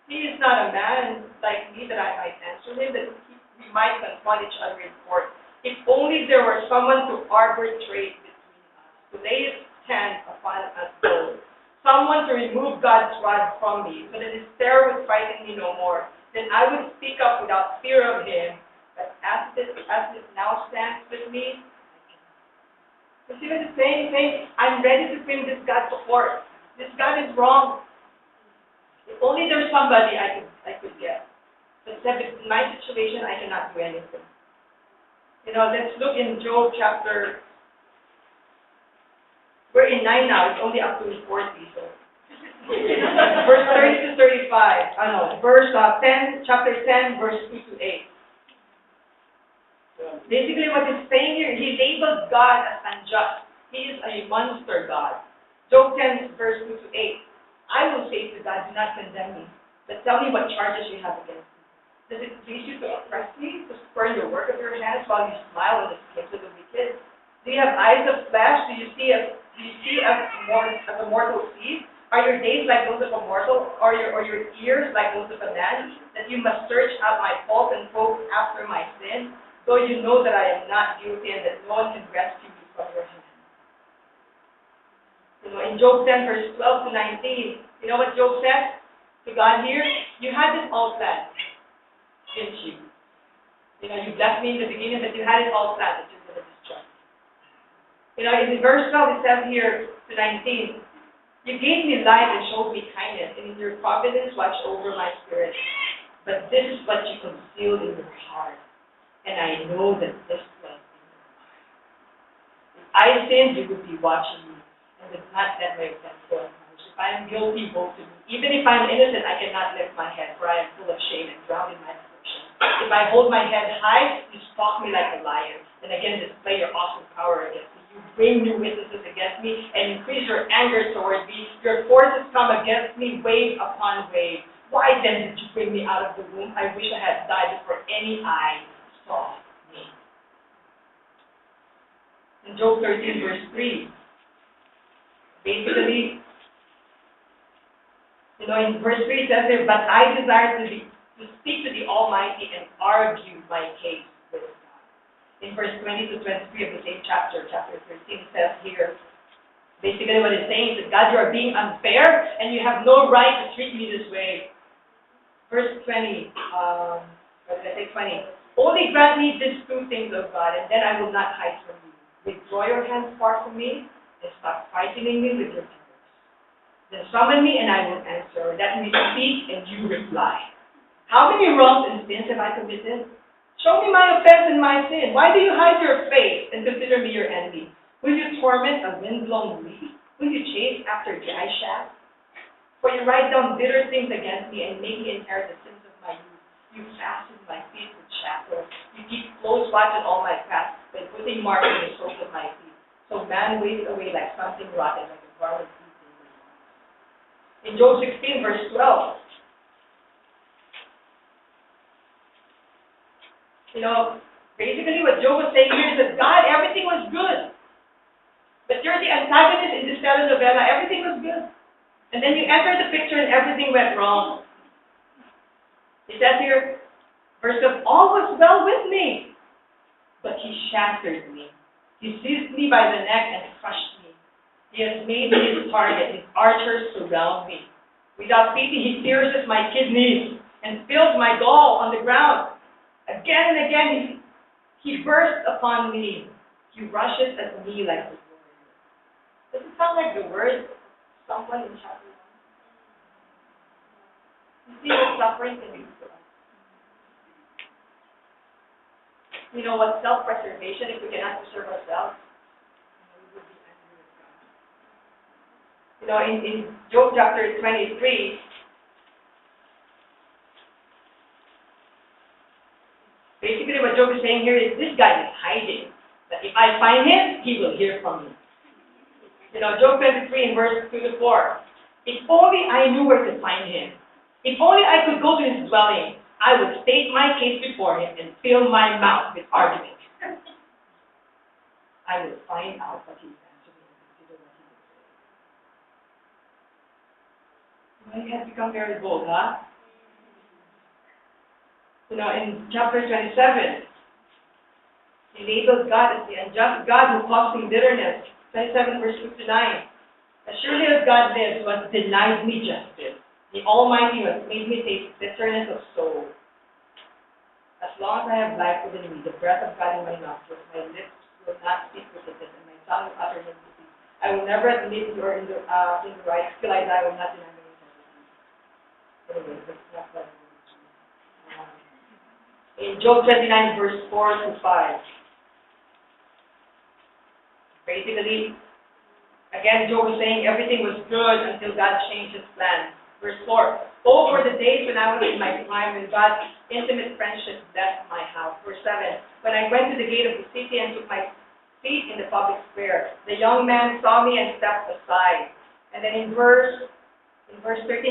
He is not a man like me that I might answer him, that we might confront each other in court. If only there were someone to arbitrate between us, to lay his hand upon us both, someone to remove God's rod from me, so that his terror would frighten me no more. Then I would speak up without fear of him. But as it now stands with me, you see what it's saying? He's saying, I'm ready to bring this God to court. This God is wrong. If only there's somebody I could get. But in my situation, I cannot do anything. Let's look in Job chapter, we're in 9 now, it's only up to 40, so. Verse 30 to 35, chapter 10, verse 2 to 8. Basically what he's saying here, he labeled God as unjust. He is a monster God. Job 10, verse 2 to 8. I will say to God, do not condemn me, but tell me what charges you have against me. Does it please you to oppress me, to spurn the work of your hands while you smile on the schemes of the wicked? Do you have eyes of flesh? Do you see as a mortal sees? Are your days like those of a mortal, or your ears like those of a man, that you must search out my fault and probe after my sin, though you know that I am not guilty and that no one can rescue me from your hand? In Job 10, verse 12 to 19, you know what Job says to God here? You had this all planned, didn't you? You blessed me in the beginning, but you had it all planned that you're going to destroy me. In verse 12, it says here to 19, you gave me life and showed me kindness, and in your providence watched over my spirit. But this is what you concealed in your heart, and I know that this was in your mind. If I sinned, you would be watching me, and would not let my offense go unpunished. If I am guilty, woe to me. Even if I am innocent, I cannot lift my head, for I am full of shame and drowned in my affliction. If I hold my head high, you stalk me like a lion, and again display your awesome power against me. You bring new witnesses against me, and increase your anger toward me. Your forces come against me, wave upon wave. Why then did you bring me out of the womb? I wish I had died before any eye saw me. In Job 13, verse 3, basically, in verse 3 it says there, but I desire to speak to the Almighty and argue my case with God. In verse 20 to 23 of the same chapter 13, it says here, basically what it's saying is that God, you are being unfair, and you have no right to treat me this way. Verse 20, 20. Only grant me these two things, O God, and then I will not hide from you. Withdraw your hands far from me, and stop frightening me with your terrors. Then summon me, and I will answer. Let me speak, and you reply. How many wrongs and sins have I committed? Show me my offense and my sin. Why do you hide your face and consider me your enemy? Will you torment a wind-blown leaf? Will you chase after dry shafts? For you write down bitter things against me and make me inherit the sins of my youth. You fasten my feet with shackles. You keep close watch on all my paths by putting marks in the soles of my feet. So man wastes away like something rotten, like a garment eaten. In Job 16, verse 12, basically what Job was saying here is that God, everything was good. But you're the antagonist in this telenovela. Everything was good. And then you enter the picture and everything went wrong. It says here, verse 12, all was well with me, but he shattered me. He seized me by the neck and crushed me. He has made me his target. His archers surround me. Without pity, he pierces my kidneys and spills my gall on the ground. Again and again, he bursts upon me. He rushes at me like a warrior. Does it sound like the words of someone in chapter 1? You see what suffering can do to us. What self-preservation, if we cannot preserve ourselves, we would be angry with God. In Job chapter 23, basically what Job is saying here is this guy is hiding. that if I find him, he will hear from me. Job 23 in verse 2 to 4. If only I knew where to find him. If only I could go to his dwelling, I would state my case before him and fill my mouth with arguments. I would find out what he is answering and consider what he would say. Well, he has become very bold, huh? In chapter 27, he labels God as the unjust God who causing bitterness. 27 verse 2 to 9. As surely as God lives, who has denied me justice, the Almighty who has made me taste bitterness of soul. As long as I have life within me, the breath of God in my nostrils, my lips will not speak wickedness, and my tongue will utter iniquity. I will never admit you are in the right, till I die, I will not deny my integrity. Anyway, that's not what I will do. In Job 29 verse 4 to 5. Basically, again, Job was saying everything was good until God changed his plan. Verse 4, oh, for the days when I was in my prime, when God's intimate friendship left my house. Verse 7, when I went to the gate of the city and took my seat in the public square, the young man saw me and stepped aside. And then in verse 13,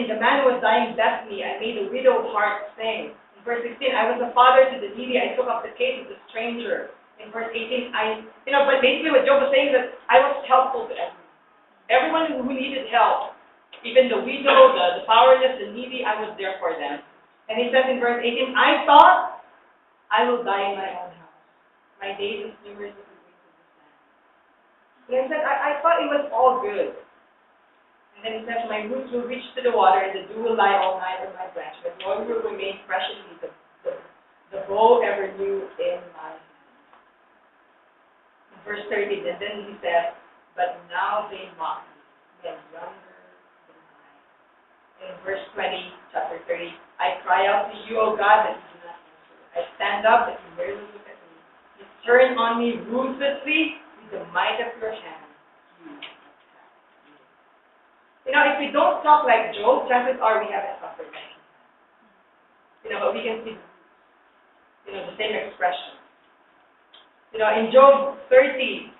the man who was dying left me. I made a widow's heart sing. In verse 16, I was a father to the needy. I took up the case of the stranger. In verse 18, but basically what Job was saying is that I was helpful to everyone. Everyone who needed help, even the widow, the powerless, the needy, I was there for them. And he says in verse 18, I thought I will die in my own house. My days is numerous as the grains of the sand. And he said, I thought it was all good. And then he says, my roots will reach to the water, and the dew will lie all night on my branch, but the oil will remain fresh in me, the bow ever new in my hand. Verse 30, and then he says, but now they mock me, men younger than I. In verse 20, chapter 30, I cry out to you, O God, that you do not answer. I stand up, that you merely look at me. You turn on me ruthlessly with the might of your hand. You attack me. If we don't talk like Job, chances are we haven't suffered like him. But we can see the same expression. In Job 30,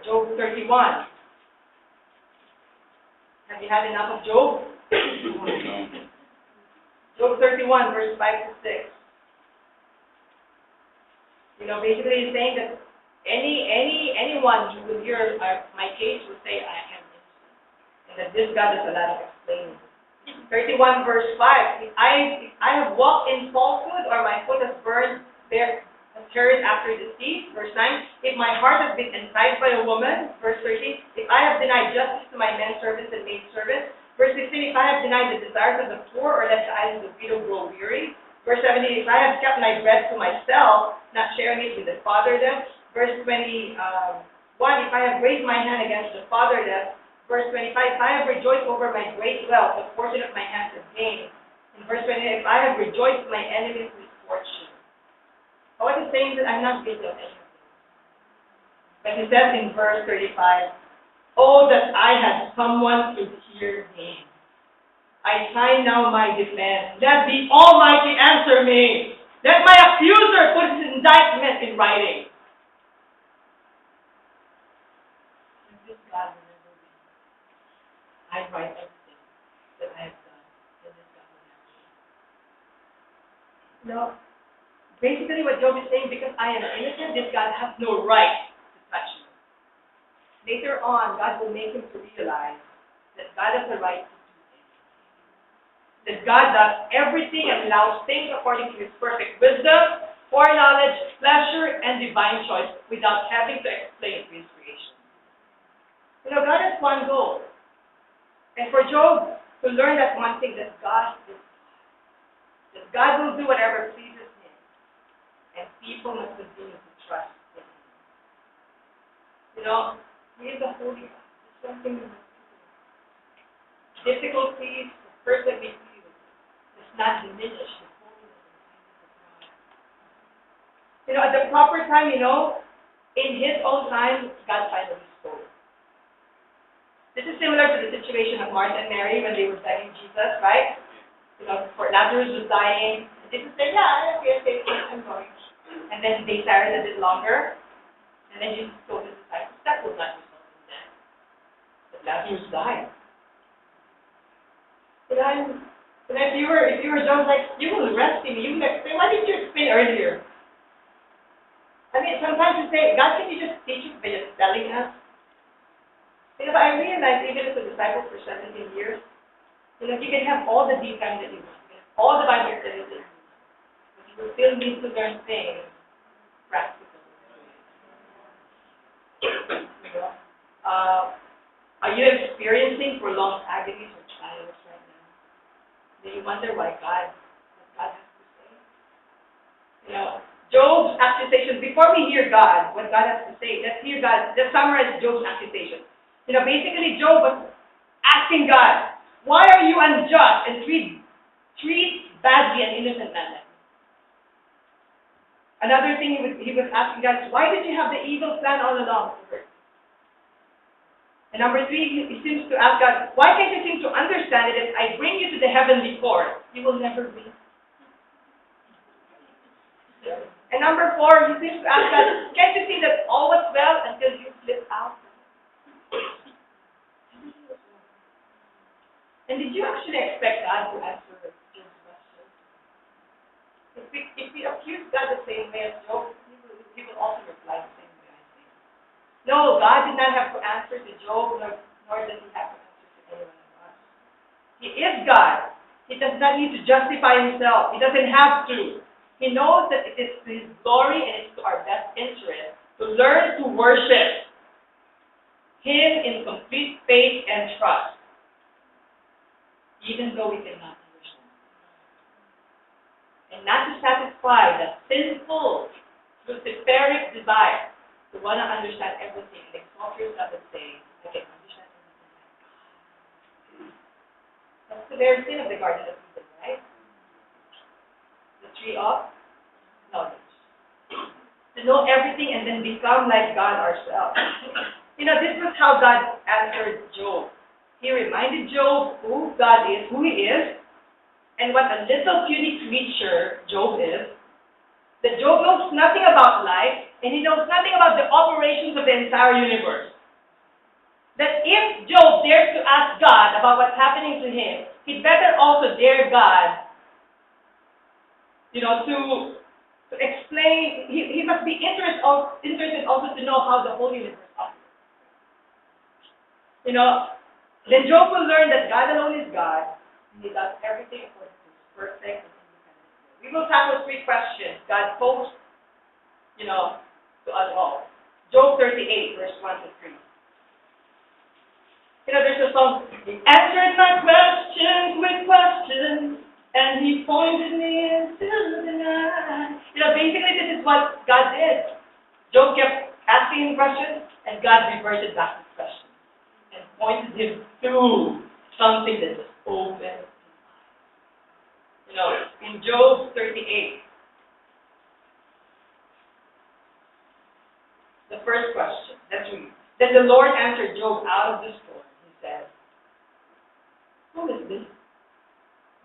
Job 31. Have you had enough of Job? Job 31, verse 5 to 6. Basically he's saying that anyone who will hear my case will say, I am innocent. And that this God does a lot of explaining. 31, verse 5. If I have walked in falsehood, or my foot has burned there, carried after deceit. Verse 9, if my heart has been enticed by a woman. Verse 13, if I have denied justice to my men servants and maid servants. Verse 16, if I have denied the desires of the poor, or let the eyes of the widow grow weary. Verse 17, if I have kept my bread to myself, not sharing it with the fatherless. Verse 21, if I have raised my hand against the fatherless. Verse 25, if I have rejoiced over my great wealth, the portion of my hands has gained. In verse 28, if I have rejoiced my enemies' misfortune. What he's saying is that I'm not guilty of anything. But he says in verse 35, oh, that I had someone to hear me. I sign now my defense. Let the Almighty answer me. Let my accuser put his indictment in writing. And this God remember me. I write everything that I have done, and this God will answer me. No. Basically what Job is saying, because I am innocent, this God has no right to touch me. Later on, God will make him to realize that God has the right to do anything. That God does everything and allows things according to his perfect wisdom, foreknowledge, pleasure, and divine choice without having to explain it to his creation. God has one goal. And for Job to learn that one thing, that God is God. That God will do whatever pleases him. And people must continue to trust in him. He is a holy God. That's one thing we must do. Difficulties, the person we feel, does not diminish the holiness and kindness of God. At the proper time, in his own time, God finally spoke. This is similar to the situation of Martha and Mary when they were begging Jesus, right? For Lazarus was dying. Jesus said, yeah, okay, I'm going. and then they tarried a bit longer, and then Jesus told the disciples, that will not result in death. But Lazarus died. But if you were John, like, you will rescue me, you will explain, why didn't you explain earlier? I mean, sometimes you say, God, can you just teach us by just telling us? But I realized, even as a disciple for 17 years, you can have all the deep time that you want, all the Bible studies that you want, but you will still need to learn things practically. Are you experiencing prolonged agonies or trials right now? Do you wonder what God has to say? Job's accusations, before we hear God, what God has to say, let's hear God, let's summarize Job's accusation. Basically Job was asking God, why are you unjust and treat badly an innocent man like me? Another thing he was asking God is, why did you have the evil plan all along? And number 3, he seems to ask God, why can't you seem to understand it if I bring you to the heavenly court? You will never win. And number 4, he seems to ask God, can't you see that all was well until you slip out? And did you actually expect God to answer Job's question? If we accuse God the same way as Job, he will also reply the same way, I think. No, God did not have to answer to Job, nor does he have to answer to anyone of us. He is God. He does not need to justify himself. He doesn't have to. He knows that it is to his glory and it's to our best interest to learn to worship him in complete faith and trust, even though we cannot understand. And not to satisfy the sinful, luciferic desire to want to understand everything and exalt yourself and say, I can understand everything. That's the very sin of the Garden of Eden, right? The tree of knowledge. To know everything and then become like God ourselves. This was how God answered Job. He reminded Job who God is, who he is, and what a little puny creature Job is. That Job knows nothing about life, and he knows nothing about the operations of the entire universe. That if Job dares to ask God about what's happening to him, he'd better also dare God, to explain. He must be interested also to know how the whole universe operates. Then Job will learn that God alone is God, and he does everything according to his perfect and independent will. We will tackle 3 questions God posed, to us all. Job 38, verse 1 to 3. There's a song, he answered my questions with questions, and he pointed me into the night. Basically this is what God did. Job kept asking him questions, and God reverted back his questions and pointed him to something that was open. In Job 38, the first question, let's read. Then the Lord answered Job out of the storm. He said, who is this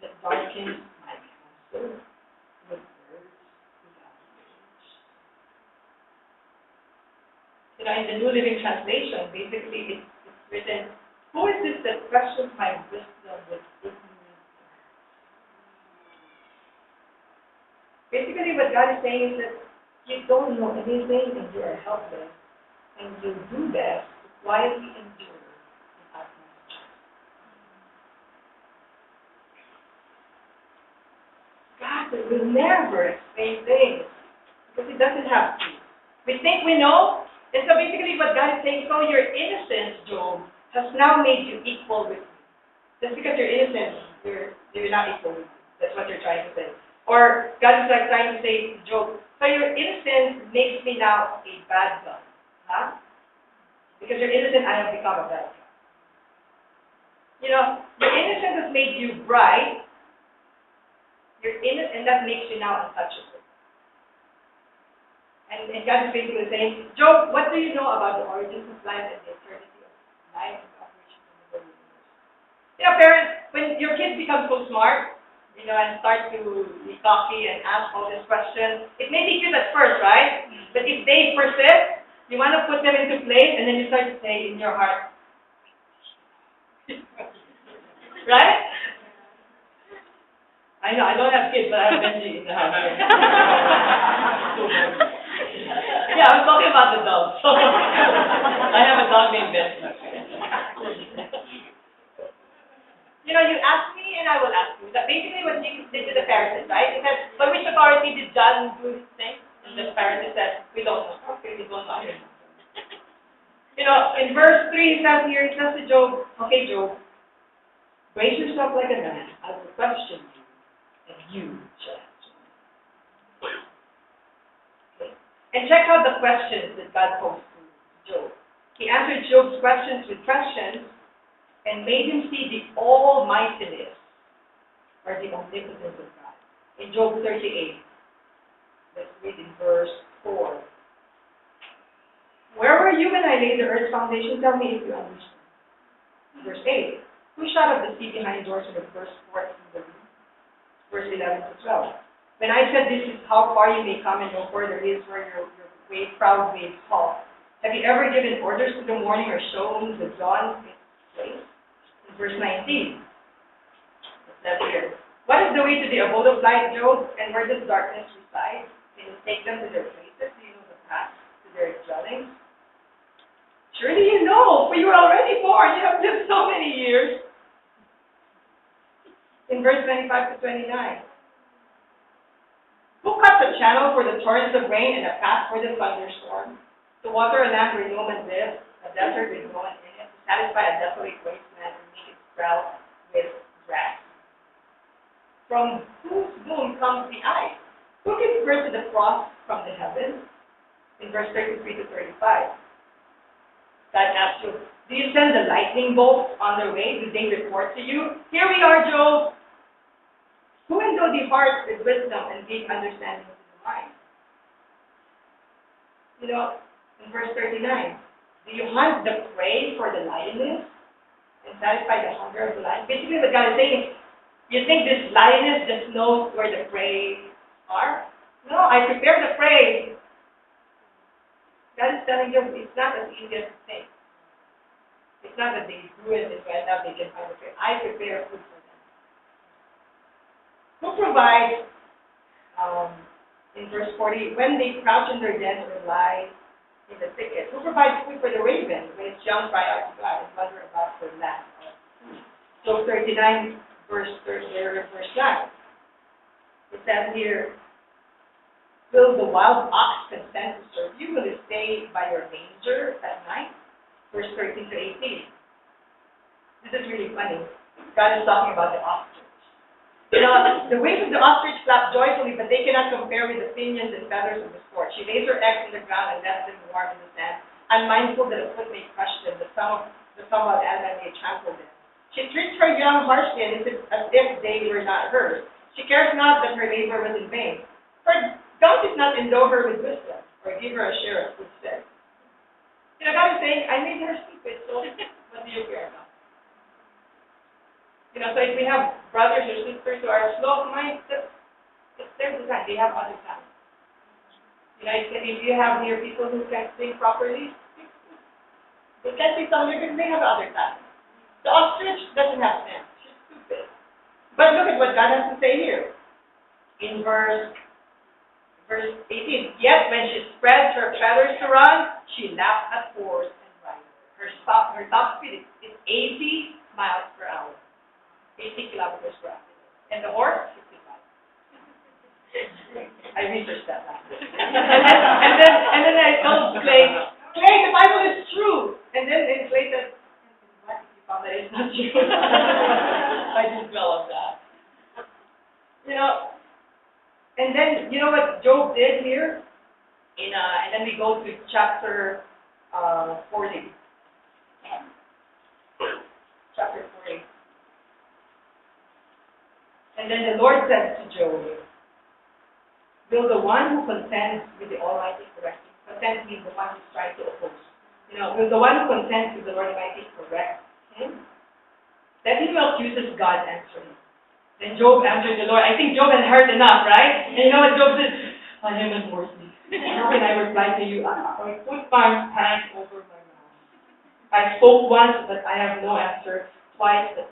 that darkens my counsel with words without speech? In the New Living Translation, basically it's written, who is this that questions my wisdom with ignorant words? Basically what God is saying is that you don't know anything and you are helpless, and you do best to quietly endure and ask questions. God will never explain things because he doesn't have to. We think we know, and so basically what God is saying, so your innocence, Job, has now made you equal with me. Just because you're innocent, you're not equal with me. That's what you're trying to say. Or God is like trying to say, Job, so your innocence makes me now a bad God. Huh? Because you're innocent, I have become a bad God. Your innocence has made you bright. You're innocent, and that makes you now untouchable. And God is basically saying, Job, what do you know about the origins of life and the eternity of life and the operations of the whole universe? Parents, when your kids become so smart, And start to be cocky and ask all these questions. It may be cute at first, right? But if they persist, you want to put them into place, and then you start to say in your heart, right? I know, I don't have kids, but I have Benji in the house. Yeah, I'm talking about the dog. So I have a dog named Benji. You ask me and I will ask you. That basically what Jesus did to the Pharisees, right? He said, by which authority did John do this thing? And the Pharisees said, we don't know. Okay, we don't know. In verse 3, he says to Job, okay, Job, brace yourself like a man. I will question you, and you shall answer me. Okay. And check out the questions that God posed to Job. He answered Job's questions with questions and made him see the almightiness or the omnipotence of God. In Job 38, let's read in verse 4. Where were you when I laid the earth's foundation? Tell me if you understand. Verse 8. Who shut up the sea behind doors when it burst forth from the room? Verse 11 to 12. When I said this is how far you may come and no further is where your proud waves halt. Have you ever given orders to the morning or shown the dawn its place? In verse 19. It says here. What is the way to the abode of light, Job? And where does darkness reside? Can you take them to their places? Do you know the path to their dwellings? Surely you know, for you are already born. You have lived so many years. In verse 25 to 29. Who cuts a channel for the torrents of rain and a path for the thunderstorm? To water a land where no man lives, a desert with no one in it, to satisfy a desolate wasteland and make it sprout with grass. From whose womb comes the ice? Who gives birth to the frost from the heavens? In verse 33 to 35. God asks you, do you send the lightning bolts on their way? Do they report to you? Here we are, Job. Who endowed the heart with wisdom and gave understanding to the mind? In verse 39, do you hunt the prey for the lioness and satisfy the hunger of the lion? Basically, what God is saying is, you think this lioness just knows where the prey are? No, I prepare the prey. God is telling them it's not as easy as you think. It's not that they do it and right now they can find the prey. I prepare food for them. Who provides, in verse 40, when they crouch in their dens or lie in the thicket? Who provides food for the raven when its young cry out to God and wonder about for lack of food? So 39, verse 9. It says here, will the wild ox consent to serve you? Will it stay by your manger at night? Verse 13 to 18. This is really funny. God is talking about the ostrich. The wings of the ostrich flap joyfully, but they cannot compare with the pinions and feathers of the stork. She lays her eggs in the ground and lets them warm in the sand, unmindful that a foot may crush them, the somewhat animal may trample them. She treats her young harshly as if they were not hers. She cares not that her labor was in vain. Her God did not endow her with wisdom, or give her a share of good sense. God is saying, I made her stupid, so what do you care about? So if we have brothers or sisters who are slow of mind, that's their design. They have other talents. If you have here people who can't sing properly, they can't sing some lyrics, they have other talents. The ostrich doesn't have sense. She's stupid. But look at what God has to say here. In verse 18, yet when she spreads her feathers to run, she laps at horse and rider. Her top speed is 80 miles per hour, 80 kilometers per hour. And the horse, 55. I researched that last week. and then I told Clay, the Bible is true. And then Clay said, what if you found that it's not true? I didn't develop that. And then, you know what Job did here? And then we go to chapter 40. Chapter 40. And then the Lord said to Job, will the one who contends with the Almighty correct him? Contends means the one who's trying to oppose. Will the one who contends with the Lord Almighty correct him? Let him who accuses God answer him. Then Job answered the Lord. I think Job had heard enough, right? And you know what Job said? I am unworthy. How can I reply to you? I put my hand over my mouth. I spoke once, but I have no answer. Twice, but